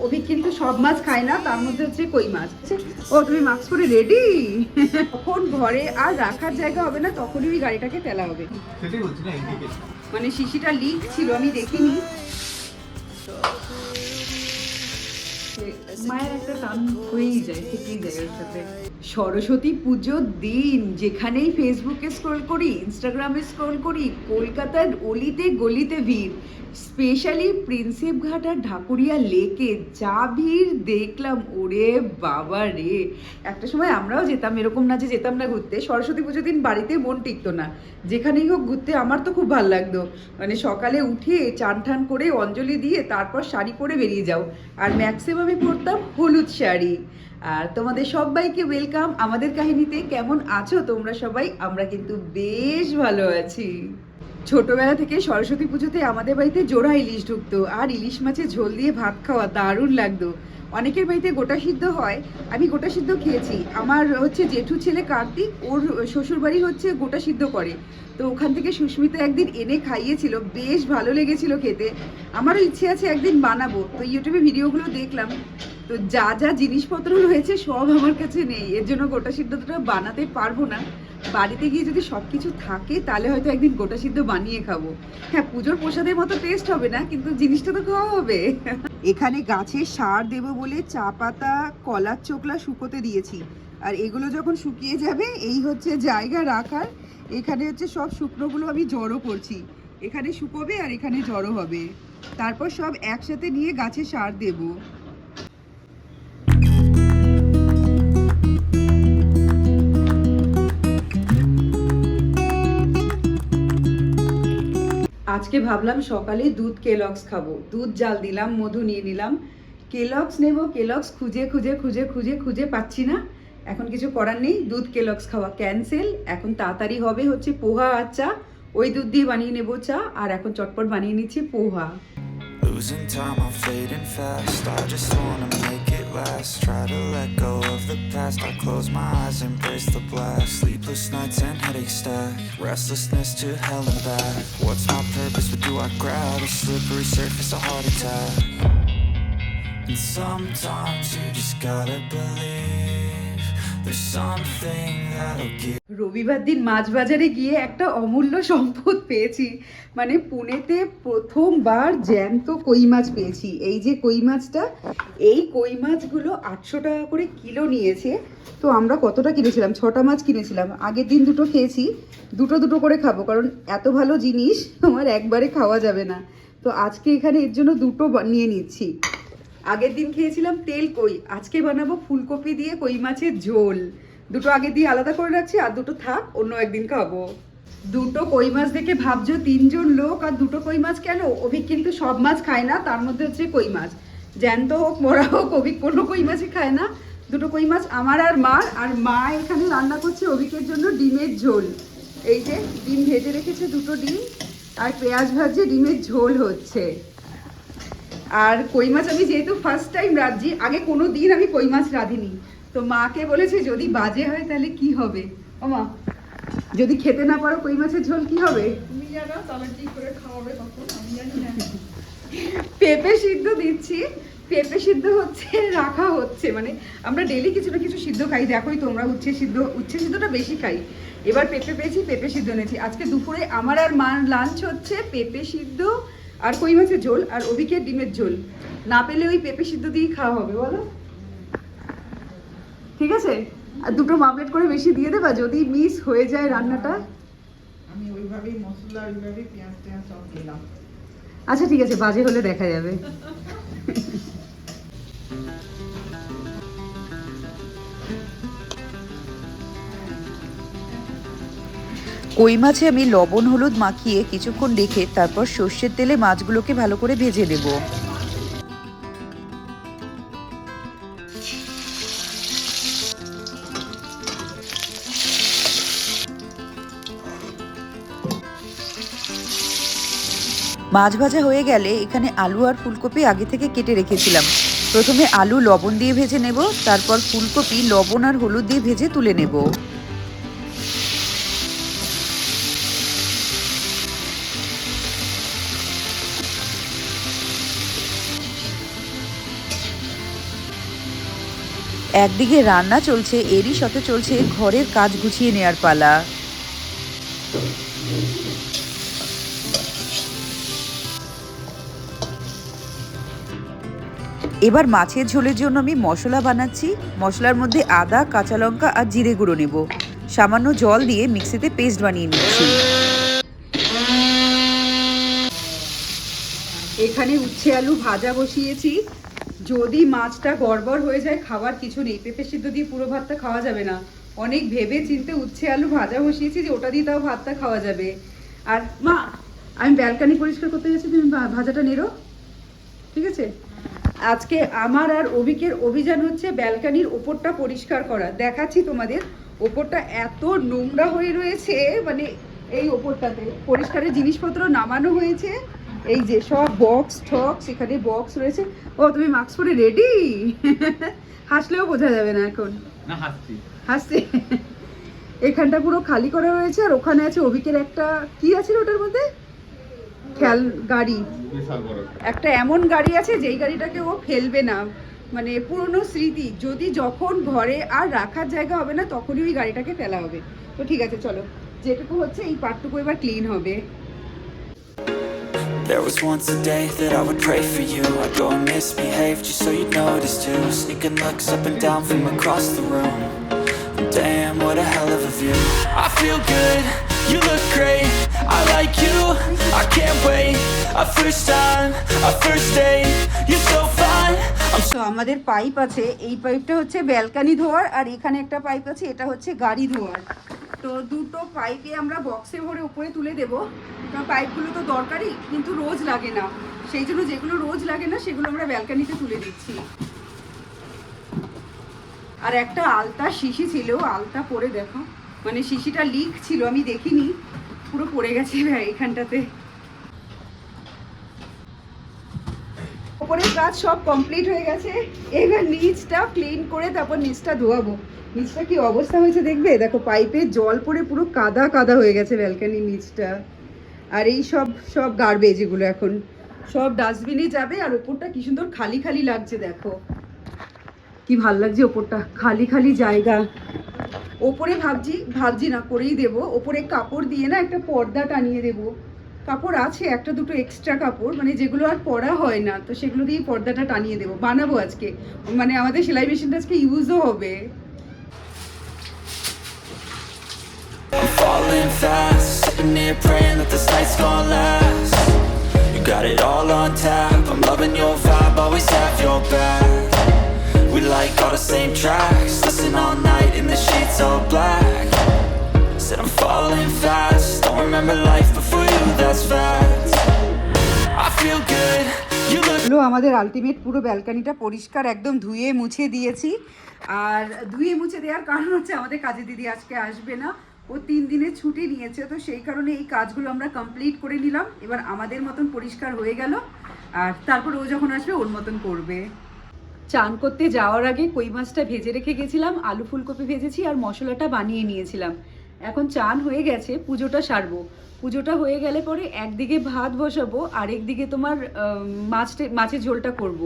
অভি কিন্তু সব মাছ খায় না, তার মধ্যে হচ্ছে কই মাছ। ও তুমি মাস্ক পরে রেডি? তখন ঘরে আর রাখার জায়গা হবে না, তখনই ওই গাড়িটাকে তেলা হবে। সেটাই বলছি না, এইদিকে মানে শিশিটা লিক ছিল, আমি দেখিনি। মায়ের একটা টান হয়েই যায়, থেকেই যায় ওর সাথে। সরস্বতী পুজোর দিন যেখানেই ফেসবুকে স্ক্রল করি, ইনস্টাগ্রামে স্ক্রল করি, কলকাতার অলিতে গলিতে ভিড়। স্পেশালি প্রিন্সেপ ঘাট আর ঢাকুরিয়া লেকে যা ভিড় দেখলাম, ওরে বাবা রে। একটা সময় আমরাও যেতাম, এরকম না যে যেতাম না ঘুরতে। সরস্বতী পুজোর দিন বাড়িতে মন টিকতো না, যেখানেই হোক ঘুরতে আমার তো খুব ভালো লাগতো। মানে সকালে উঠে চান ঠান করে অঞ্জলি দিয়ে তারপর শাড়ি পরে বেরিয়ে যাও। আর ম্যাক্সিমাম আমি পরতাম হলুদ শাড়ি। আর তোমাদের সবাইকে ওয়েলকাম আমাদের কাহিনীতে। কেমন আছো তোমরা সবাই? আমরা কিন্তু বেশ ভালো আছি। ছোটবেলা থেকে সরস্বতী পুজোতে আমাদের বাড়িতে জোড়া ইলিশ ঢুকতো, আর ইলিশ মাছের ঝোল দিয়ে ভাত খাওয়া দারুণ লাগতো। অনেকের বাড়িতে গোটা সিদ্ধ হয়, আমি গোটা সিদ্ধ খেয়েছি। আমার হচ্ছে জেঠু ছেলে কার্তিক, ওর শ্বশুর বাড়ি হচ্ছে গোটা সিদ্ধ করে। তো ওখান থেকে সুস্মিতা একদিন এনে খাইয়েছিল, বেশ ভালো লেগেছিল খেতে। আমারও ইচ্ছে আছে একদিন বানাবো, তো ইউটিউবে ভিডিওগুলো দেখলাম। তো যা যা জিনিসপত্র রয়েছে সব আমার কাছে নেই, এর জন্য গোটা সিদ্ধটা বানাতে পারবো না। বাড়িতে গিয়ে যদি সব কিছু থাকে তাহলে হয়তো একদিন গোটা সিদ্ধ বানিয়ে খাবো। হ্যাঁ, পুজোর প্রসাদের মতো টেস্ট হবে না, কিন্তু জিনিসটা তো খাওয়া হবে। এখানে গাছে সার দেবো বলে চা পাতা, কলার চোকলা শুকোতে দিয়েছি। আর এগুলো যখন শুকিয়ে যাবে, এই হচ্ছে জায়গা রাখার। এখানে হচ্ছে সব শুকনোগুলো আমি জড়ো করছি, এখানে শুকোবে আর এখানে জড়ো হবে। তারপর সব একসাথে নিয়ে গাছে সার দেবো। আজকে ভাবলাম সকালে দুধ কেলক্স খাবো, দুধ জাল দিলাম, মধু নিয়ে নিলাম। কেলক্স নেব, কেলক্স খুঁজে খুঁজে খুঁজে খুঁজে খুঁজে পাচ্ছি না। এখন কিছু করার নেই, দুধ কেলক্স খাওয়া ক্যান্সেল। এখন তাড়াতাড়ি হবে হচ্ছে পোহা আর চা, ওই দুধ দিয়ে বানিয়ে নেবো চা। আর এখন চটপট বানিয়ে নিচ্ছি পোহা। Losing time, I'm fading fast. I just wanna make it last. Try to let go of the past. I close my eyes, embrace the blast. Sleepless nights and headaches stack. Restlessness to hell and back. What's my purpose? What do I grab? A slippery surface, a heart attack. And sometimes you just gotta believe there's something that'll give. রবিবার দিন মাছ বাজারে গিয়ে একটা অমূল্য সম্পদ পেয়েছি। মানে পুনেতে প্রথমবার জ্যান্ত কই মাছ পেয়েছি। এই যে কই মাছটা, এই কই মাছগুলো 800 টাকা করে কিলো নিয়েছে। তো আমরা কতটা কিনেছিলাম? 6টা মাছ কিনেছিলাম। আগের দিন দুটো খেয়েছি, দুটো দুটো করে খাবো, কারণ এত ভালো জিনিস আমার একবারে খাওয়া যাবে না। তো আজকে এখানে এর জন্য দুটো নিয়ে নিচ্ছি। আগের দিন খেয়েছিলাম তেল কই, আজকে বানাবো ফুলকপি দিয়ে কই মাছের ঝোল। দুটো আগে দিয়ে আলাদা করে রাখছি, আর দুটো থাক, অন্য একদিন খাবো। দুটো কই মাছ দেখে ভাবছো 3জন লোক, আর দুটো কই মাছ কেন? অভিক কিন্তু সব মাছ খায় না, তার মধ্যে হচ্ছে কই মাছ। জ্যান্ত হোক মরা হোক, অভিক কোনো কই মাছই খায় না। দুটো কই মাছ আমার আর মার। আর মা এখানে রান্না করছে অভিকের জন্য ডিমের ঝোল। এই যে ডিম ভেজে রেখেছে, দুটো ডিম আর পেঁয়াজ ভাজছে, ডিমের ঝোল হচ্ছে। আর কই মাছ আমি যেহেতু ফার্স্ট টাইম রাঁধছি, আগে কোনো দিন আমি কই মাছ রাঁধিনি। তো মাকে বলেছে যদি বাজে হয় তাহলে কি হবে। ও মা, যদি খেতে না পারো কই মাছের ঝোল কি হবে? তুমি জানো তাহলে কি করে খাওয়াবে তখন, আমি জানি না। পেঁপে সিদ্ধ দিচ্ছি, পেঁপে সিদ্ধ হচ্ছে, রাখা হচ্ছে। মানে আমরা ডেলি কিছু না কিছু সিদ্ধ খাই, দেখোই তোমরা। উচ্ছে সিদ্ধটা বেশি খাই। এবার পেঁপে পেয়েছি, পেঁপে সিদ্ধ এনেছি। আজকে দুপুরে আমার আর মার লাঞ্চ হচ্ছে পেঁপে সিদ্ধ আর কই মাছের ঝোল, আর অভিকের ডিমের ঝোল। না পেলে ওই পেঁপে সিদ্ধ দিয়েই খাওয়া হবে, বলো ঠিক আছে? আর দুটো মামলেট করে বেশি দিয়ে দেবা যদি মিস হয়ে যায় রান্নাটা। আমি ওইভাবেই মশলা, ওইভাবেই পেঁয়াজ টেয়াজ সব দিলাম। আচ্ছা ঠিক আছে, বাজে হলে দেখা যাবে। কই মাছে আমি লবণ হলুদ মাখিয়ে কিছুক্ষণ রেখে তারপর সর্ষের তেলে মাছগুলোকে ভালো করে ভেজে নেব। মাছ ভাজা হয়ে গেলে এখানে আলু আর ফুলকপি আগে থেকে কেটে রেখেছিলাম। প্রথমে আলু লবণ দিয়ে ভেজে নেব, তারপর ফুলকপি লবণ আর হলুদ দিয়ে ভেজে তুলে নেব। একদিকে রান্না চলছে, এরই সাথে চলছে ঘরের কাজ গুছিয়ে নেওয়ার পালা। এবার মাছের ঝোলের জন্য আমি মশলা বানাচ্ছি। মশলার মধ্যে আদা, কাঁচা লঙ্কা আর জিরে গুঁড়ো নেব। সামান্য জল দিয়ে মিক্সিতে পেস্ট বানিয়ে নিচ্ছি। এখানে উচ্ছে আলু ভাজা বসিয়েছি। যদি মাছটা গড়বড় হয়ে যায় খাবার কিছু নেই, পেঁপে সিদ্ধ দিয়ে পুরো ভাতটা খাওয়া যাবে না। অনেক ভেবে চিন্তে উচ্ছে আলু ভাজা বসিয়েছি যে ওটা দিয়ে তাও ভাতটা খাওয়া যাবে। আর মা, আমি ব্যালকনি পরিষ্কার করতে গেছি, তুমি ভাজাটা নেড়ো, ঠিক আছে? আজকে আমার আর অভিকের অভিযান হচ্ছে ব্যালকনির ওপরটা পরিষ্কার করা। দেখাচ্ছি তোমাদের, ওপরটা এত নোংরা হয়ে রয়েছে, মানে এই ওপরটাতে পরিষ্কারের জিনিসপত্র নামানো হয়েছে। এই যে সব বক্স ঠক্স, এখানে বক্স রয়েছে। ও তুমি মাস্ক পরে রেডি? হাসলেও বোঝা যাবে না এখন। না, হাসছি। হাসছি। এখানটা পুরো খালি করা রয়েছে। আর ওখানে আছে অভিকের একটা কি আছে ওটার মধ্যে, খেল গাড়ি, একটা এমন গাড়ি আছে যেই গাড়িটাকে ও ফেলবে না, মানে পুরনো স্মৃতি। যদি যখন ঘরে আর রাখার জায়গা হবে না তখনই ওই গাড়িটাকে ফেলা হবে। তো ঠিক আছে, চলো, যেটুকু হচ্ছে এই পার্টটুকু এবার ক্লিন হবে। There was once a day that I would pray for you. I'd go and misbehave just so you'd notice too. Sneaking looks up and down from across the room. Damn, what a hell of a view. I feel good, you look great, I like you, I can't wait. A first time, a first date, you're so fine. তো আমাদের pipe আছে, এই পাইপটা হচ্ছে balcony ধোয়ার, আর এখানে একটা pipe আছে, এটা হচ্ছে গাড়ি ধোয়ার। তো দুটো পাইপে আমরা বক্সে ভরে উপরে তুলে দেবো। কারণ পাইপগুলো তো দরকারি, কিন্তু রোজ লাগে না, সেই জন্য যেগুলো রোজ লাগে না সেগুলো আমরা ব্যালকনিতে তুলে দিচ্ছি। আর একটা আলতা শিশি ছিল, আলতা পরে দেখো, মানে শিশিটা লিক ছিল, আমি দেখিনি, পুরো পড়ে গেছে এখানটাতে। উপরের কাজ সব কমপ্লিট হয়ে গেছে, এবার নিচটা ক্লিন করে তারপর নিচটা ধোয়াবো। নিচটা কি অবস্থা হয়েছে দেখবে, দেখো পাইপে জল পড়ে পুরো কাদা কাদা হয়ে গেছে ব্যালকনির নিচটা। আর এই সব গার্বেজ, এগুলো এখন সব ডাস্টবিনে যাবে। আর ওপরটা কি সুন্দর খালি খালি লাগছে, দেখো কি ভাল লাগছে, ওপরটা খালি খালি জায়গা। ওপরে ভাবছি না করেই দেবো, ওপরে কাপড় দিয়ে না একটা পর্দা টানিয়ে দেবো। কাপড় আছে একটা দুটো এক্সট্রা কাপড়, মানে যেগুলো আর পরা হয় না, তো সেগুলো দিয়ে পর্দাটা টানিয়ে দেবো। বানাবো আজকে, মানে আমাদের সেলাই মেশিনটা আজকে ইউজও হবে। I'm falling fast, sitting here praying that this night's gonna last. You got it all on tap, I'm loving your vibe, always have your back. We like all the same tracks, listen all night in the sheets all black. Said I'm falling fast, don't remember life before you, that's facts. I feel good, you look. আমাদের ultimate পুরো ব্যালকনিটা পরিষ্কার একদম ধুয়ে মুছে দিয়েছি। আর ধুয়ে মুছে দেওয়ার কারণ হচ্ছে আমাদের কাজে দিদি আজকে আসবে না, ও 3 দিনের ছুটি নিয়েছে, তো সেই কারণে এই কাজগুলো আমরা কমপ্লিট করে নিলাম। এবার আমাদের মতন পরিষ্কার হয়ে গেল, আর তারপর ও যখন আসবে ওর মতন করবে। চান করতে যাওয়ার আগে কই মাছটা ভেজে রেখে গেছিলাম, আলু ফুলকপি ভেজেছি আর মশলাটা বানিয়ে নিয়েছিলাম। এখন চান হয়ে গেছে, পুজোটা সারবো। পুজোটা হয়ে গেলে পরে একদিকে ভাত বসাবো, আর একদিকে তোমার মাছের ঝোলটা করব।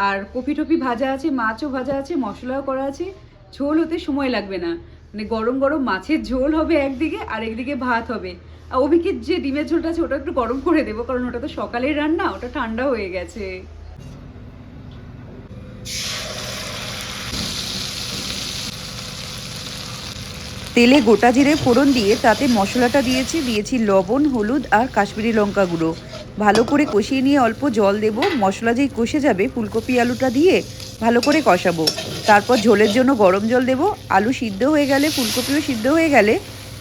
আর কপি টপি ভাজা আছে, মাছও ভাজা আছে, মশলাও করা আছে, ঝোল হতে সময় লাগবে না। মানে গরম গরম মাছের ঝোল হবে একদিকে, আর একদিকে ভাত হবে। আর অভিকের যে ডিমের ঝোলটা আছে ওটা একটু গরম করে দেবো, কারণ ওটা তো সকালের রান্না, ওটা ঠান্ডা হয়ে গেছে। তেলে গোটা জিরে ফোড়ন দিয়ে তাতে মশলাটা দিয়েছি লবণ, হলুদ আর কাশ্মীরি লঙ্কা গুঁড়ো। ভালো করে কষিয়ে নিয়ে অল্প জল দেব। মশলা যেই কষে যাবে ফুলকপি আলুটা দিয়ে ভালো করে কষাবো। তারপর ঝোলের জন্য গরম জল দেব। আলু সিদ্ধ হয়ে গেলে, ফুলকপিও সিদ্ধ হয়ে গেলে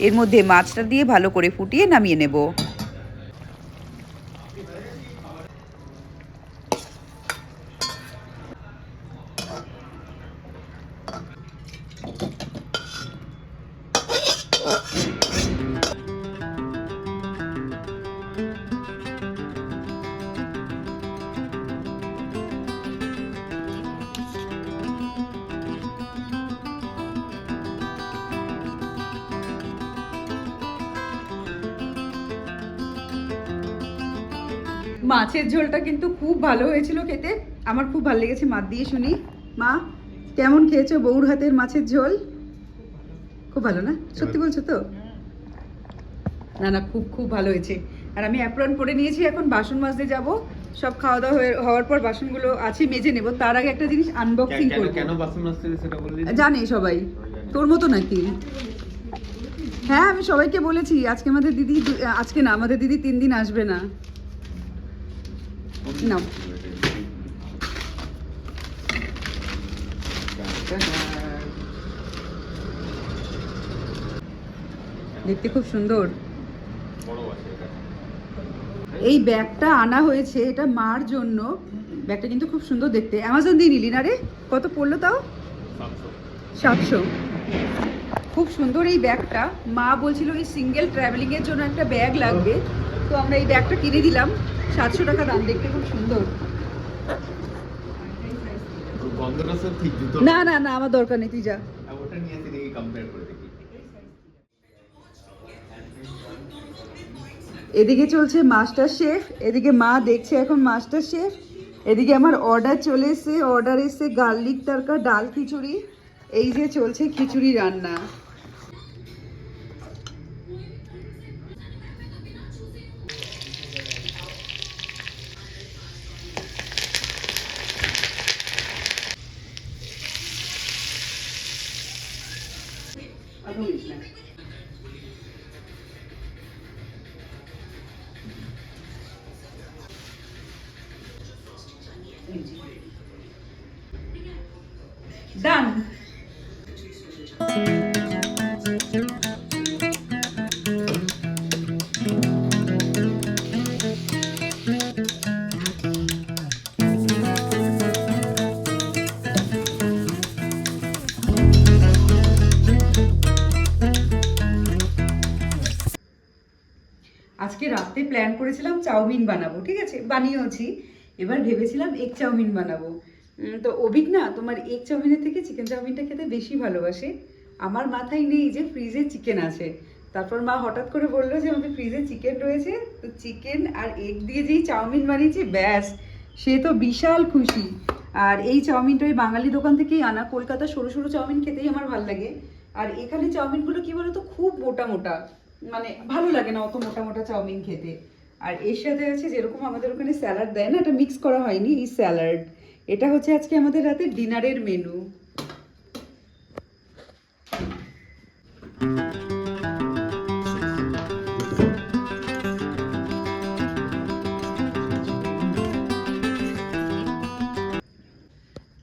এর মধ্যে মাছটা দিয়ে ভালো করে ফুটিয়ে নামিয়ে নেব। মাছের ঝোলটা কিন্তু খুব ভালো হয়েছিল খেতে, আমার খুব ভালো লেগেছে। মাছ দিয়ে শুনি, মা কেমন খেয়েছো বউর হাতের মাছের ঝোল? খুব ভালো না? সত্যি বলছো তো? না না, খুব খুব ভালো হয়েছে। আর আমি অ্যাপ্রন পরে নিয়েছি, এখন বাসন মাজতে যাব। সব খাওয়া দাওয়া হওয়ার পর বাসনগুলো আছে মেজে নেব। তার আগে একটা জিনিস আনবক্সিং করব। কেন বাসন মাজতে সেটা বললি? জানে সবাই, তোর মতো নাকি? হ্যাঁ, আমি সবাইকে বলেছি আজকে আমাদের দিদি আজকে না, আমাদের দিদি 3 দিন আসবে না। নাও। দেখতে খুব সুন্দর। এই ব্যাগটা আনা হয়েছে, এটা মার জন্য। ব্যাগটা কিন্তু খুব সুন্দর দেখতে। অ্যামাজন দিয়ে নিলি না রে? কত পড়লো তাও? 700। খুব সুন্দর এই ব্যাগটা। মা বলছিল এই সিঙ্গেল ট্রাভেলিংয়ের জন্য একটা ব্যাগ লাগবে, তো আমরা এই ব্যাগটা কিনে দিলাম। 700 টাকা দাম, দেখতে খুব সুন্দর। না না না, আমার দরকার নেই, তুই যা। ওটা নিয়ে এসে দেখি, কম্পেয়ার করে দেখি। এদিকে চলছে মাস্টার শেফ, এদিকে মা দেখছে এখন মাস্টার শেফ। এদিকে আমার অর্ডার চলে এসে, অর্ডার এসে গার্লিক তড়কা, ডাল খিচুড়ি। এই যে চলছে খিচুড়ি রান্না। ডান। আজকে রাতে প্ল্যান করেছিলাম চাউমিন বানাবো, ঠিক আছে, বানিয়েওছি। এবার ভেবেছিলাম এগ চাউমিন বানাবো। তো অভিক না তোমার এগ চাউমিনের থেকে চিকেন চাউমিনটা খেতে বেশি ভালোবাসে। আমার মাথায় নেই যে ফ্রিজে চিকেন আছে। তারপর মা হঠাৎ করে বললো যে আমাদের ফ্রিজে চিকেন রয়েছে, তো চিকেন আর এগ দিয়ে যেই চাউমিন বানিয়েছি, ব্যাস সে তো বিশাল খুশি। আর এই চাউমিনটা ওই বাঙালি দোকান থেকেই আনা। কলকাতা সরু সরু চাউমিন খেতেই আমার ভালো লাগে। আর এখানে চাউমিনগুলো কি বলতো, খুব মোটা মোটা, মানে ভালো লাগে না অত মোটা মোটা চাউমিন খেতে। আর এর সাথে আছে যেরকম আমাদের ওখানে স্যালাড দেয় না, এটা মিক্স করা হয়নি, এই স্যালাড। এটা হচ্ছে আজকে আমাদের রাতে ডিনারের মেনু।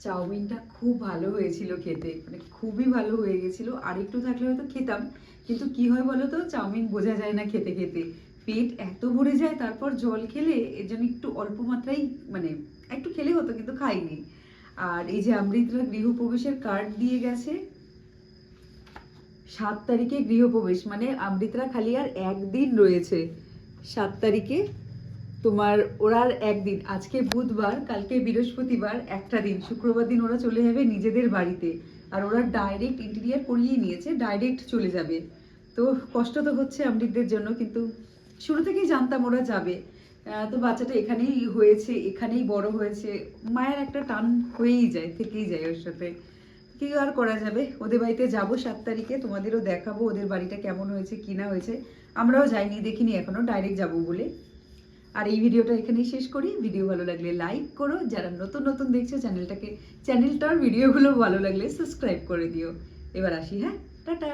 চাউমিনটা খুব ভালো হয়েছিল খেতে, মানে খুবই ভালো হয়ে গেছিল। আর একটু থাকলে হয়তো খেতাম, কিন্তু কি হয় বলো তো, চাউমিন বোঝা যায় না খেতে খেতে। পেট এত ভরে যায়, তারপর জল খেলে এর জন্য একটু অল্প মাত্রায়, মানে একটু খেলে হতো, কিন্তু খাইনি। আর এই যে অমৃতরা গৃহপ্রবেশের কার্ড দিয়ে গেছে। 7 তারিখে গৃহপ্রবেশ, মানে অমৃতরা খালি আর 1 দিন রয়েছে। 7 তারিখে তোমার ওরা আর 1 দিন। আজকে বুধবার, কালকে বৃহস্পতিবার, একটা দিন, শুক্রবার দিন ওরা চলে যাবে নিজেদের বাড়িতে। আর ওরা ডাইরেক্ট ইন্টেরিয়ার করিয়ে নিয়েছে, ডাইরেক্ট চলে যাবে। তো কষ্ট তো হচ্ছে অমৃতদের জন্য, কিন্তু শুরু থেকেই জানতাম ওরা যাবে। তো বাচ্চাটা এখানেই হয়েছে, এখানেই বড় হয়েছে, মায়ের একটা টান হয়েই যায়, থেকেই যায় ওর সাথে। কি আর করা যাবে। ওদের বাড়িতে যাবো 7 তারিখে, তোমাদেরও দেখাবো ওদের বাড়িটা কেমন হয়েছে কি না হয়েছে। আমরাও যাইনি, দেখিনি এখনো, ডাইরেক্ট যাবো বলে। আর এই ভিডিওটা এখানেই শেষ করি। ভিডিও ভালো লাগলে লাইক করো, যারা নতুন নতুন দেখছো চ্যানেলটার ভিডিওগুলো ভালো লাগলে সাবস্ক্রাইব করে দিও। এবার আসি, হ্যাঁ, টাটা।